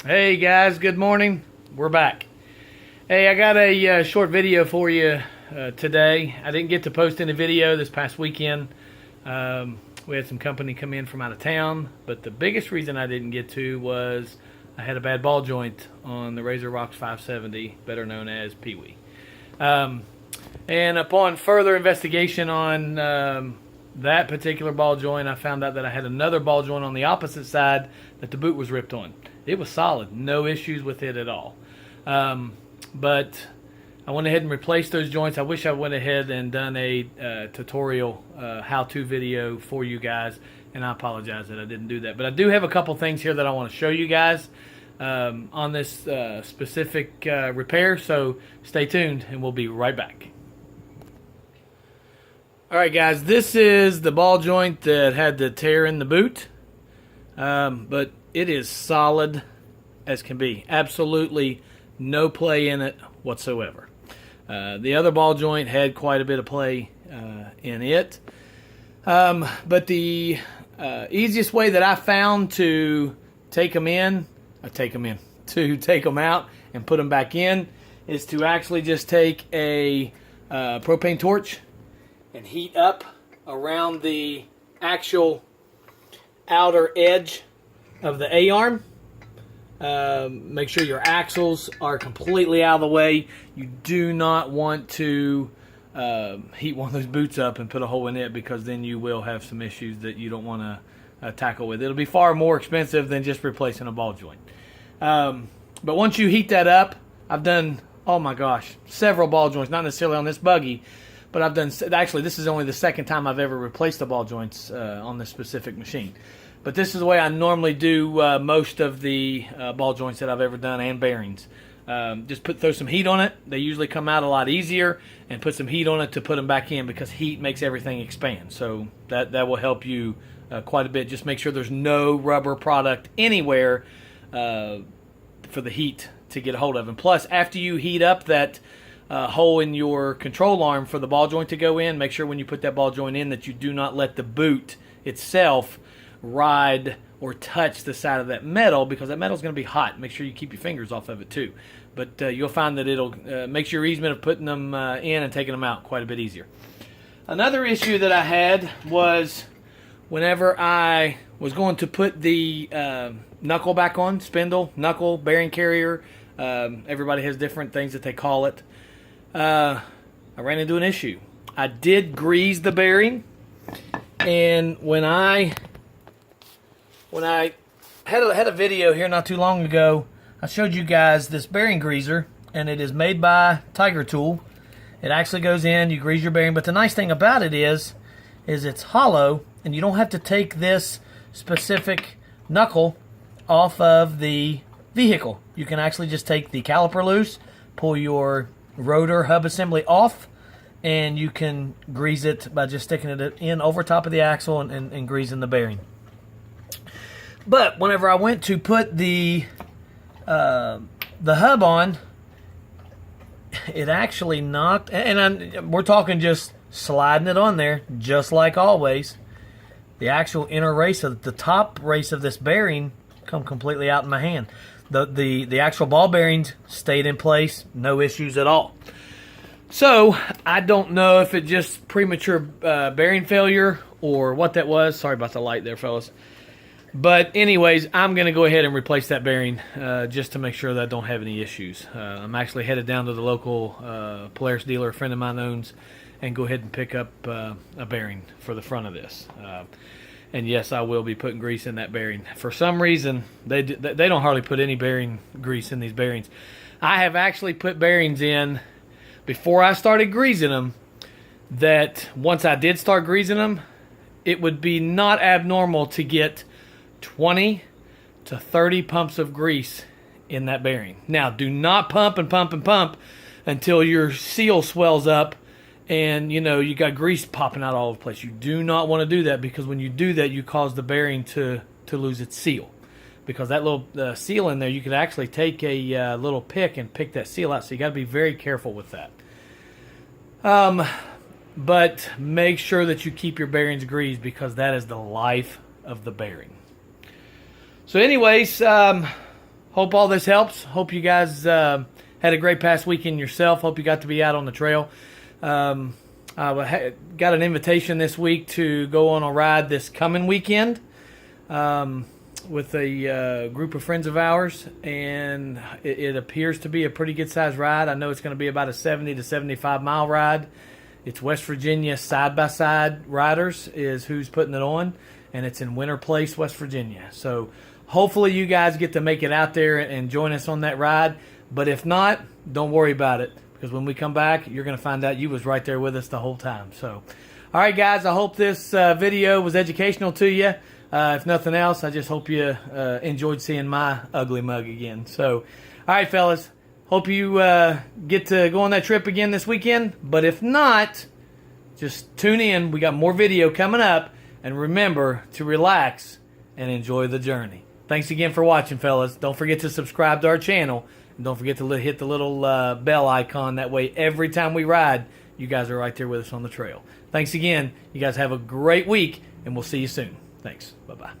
Hey guys, good morning. We're back. Hey, I got a short video for you today. I didn't get to post any video this past weekend. We had some company come in from out of town, but the biggest reason I didn't get to was I had a bad ball joint on the Razor Rocks 570, better known as Pee Wee. And upon further investigation on that particular ball joint, I found out that I had another ball joint on the opposite side that the boot was ripped on. It was solid, no issues with it at all. But I went ahead and replaced those joints. I wish I went ahead and done a tutorial how-to video for you guys, and I apologize that I didn't do that. But I do have a couple things here that I want to show you guys on this specific repair, so stay tuned and we'll be right back. Alright guys, this is the ball joint that had the tear in the boot, but it is solid as can be. Absolutely no play in it whatsoever. The other ball joint had quite a bit of play in it, but the easiest way that I found to take them out and put them back in is to actually just take a propane torch and heat up around the actual outer edge of the A-arm. Make sure your axles are completely out of the way. You do not want to heat one of those boots up and put a hole in it, because then you will have some issues that you don't want to tackle with. It'll be far more expensive than just replacing a ball joint. But once you heat that up, I've done, oh my gosh, several ball joints, not necessarily on this buggy, but I've done, actually this is only the second time I've ever replaced the ball joints on this specific machine. But this is the way I normally do most of the ball joints that I've ever done, and bearings. Just throw some heat on it. They usually come out a lot easier, and put some heat on it to put them back in, because heat makes everything expand. So that will help you quite a bit. Just make sure there's no rubber product anywhere for the heat to get a hold of. And plus, after you heat up that hole in your control arm for the ball joint to go in, make sure when you put that ball joint in that you do not let the boot itself ride or touch the side of that metal, because that metal is going to be hot. Make sure you keep your fingers off of it too. But you'll find that it'll make your easement of putting them in and taking them out quite a bit easier. Another issue that I had was whenever I was going to put the knuckle back on, spindle, knuckle, bearing carrier, everybody has different things that they call it. I ran into an issue. I did grease the bearing, and when I had a video here not too long ago, I showed you guys this bearing greaser, and it is made by Tiger Tool. It actually goes in, you grease your bearing, but the nice thing about it is it's hollow, and you don't have to take this specific knuckle off of the vehicle. You can actually just take the caliper loose, pull your rotor hub assembly off, and you can grease it by just sticking it in over top of the axle and greasing the bearing. But whenever I went to put the hub on, it actually knocked, and we're talking just sliding it on there, just like always. The actual inner race of the top race of this bearing come completely out in my hand. The actual ball bearings stayed in place, no issues at all. So I don't know if it just premature bearing failure or what that was. Sorry about the light there, fellas. But anyways, I'm going to go ahead and replace that bearing just to make sure that I don't have any issues. I'm actually headed down to the local Polaris dealer a friend of mine owns, and go ahead and pick up a bearing for the front of this. And yes, I will be putting grease in that bearing. For some reason, they don't hardly put any bearing grease in these bearings. I have actually put bearings in before I started greasing them, that once I did start greasing them, it would be not abnormal to get 20 to 30 pumps of grease in that bearing. Now, do not pump and pump and pump until your seal swells up and you got grease popping out all over the place. You do not want to do that, because when you do that, you cause the bearing to lose its seal. Because that little seal in there, you could actually take a little pick and pick that seal out. So you got to be very careful with that. But make sure that you keep your bearings greased, because that is the life of the bearing. So anyways, hope all this helps. Hope you guys had a great past weekend yourself. Hope you got to be out on the trail. I got an invitation this week to go on a ride this coming weekend with a group of friends of ours, and it appears to be a pretty good sized ride. I know it's going to be about a 70 to 75 mile ride. It's West Virginia side-by-side riders is who's putting it on, and it's in Winter Place, West Virginia. So hopefully you guys get to make it out there and join us on that ride. But if not, don't worry about it, because when we come back, you're going to find out you was right there with us the whole time. So, all right, guys, I hope this video was educational to you. If nothing else, I just hope you enjoyed seeing my ugly mug again. So, all right, fellas. Hope you get to go on that trip again this weekend. But if not, just tune in. We got more video coming up. And remember to relax and enjoy the journey. Thanks again for watching, fellas. Don't forget to subscribe to our channel. And don't forget to hit the little bell icon. That way, every time we ride, you guys are right there with us on the trail. Thanks again. You guys have a great week, and we'll see you soon. Thanks. Bye-bye.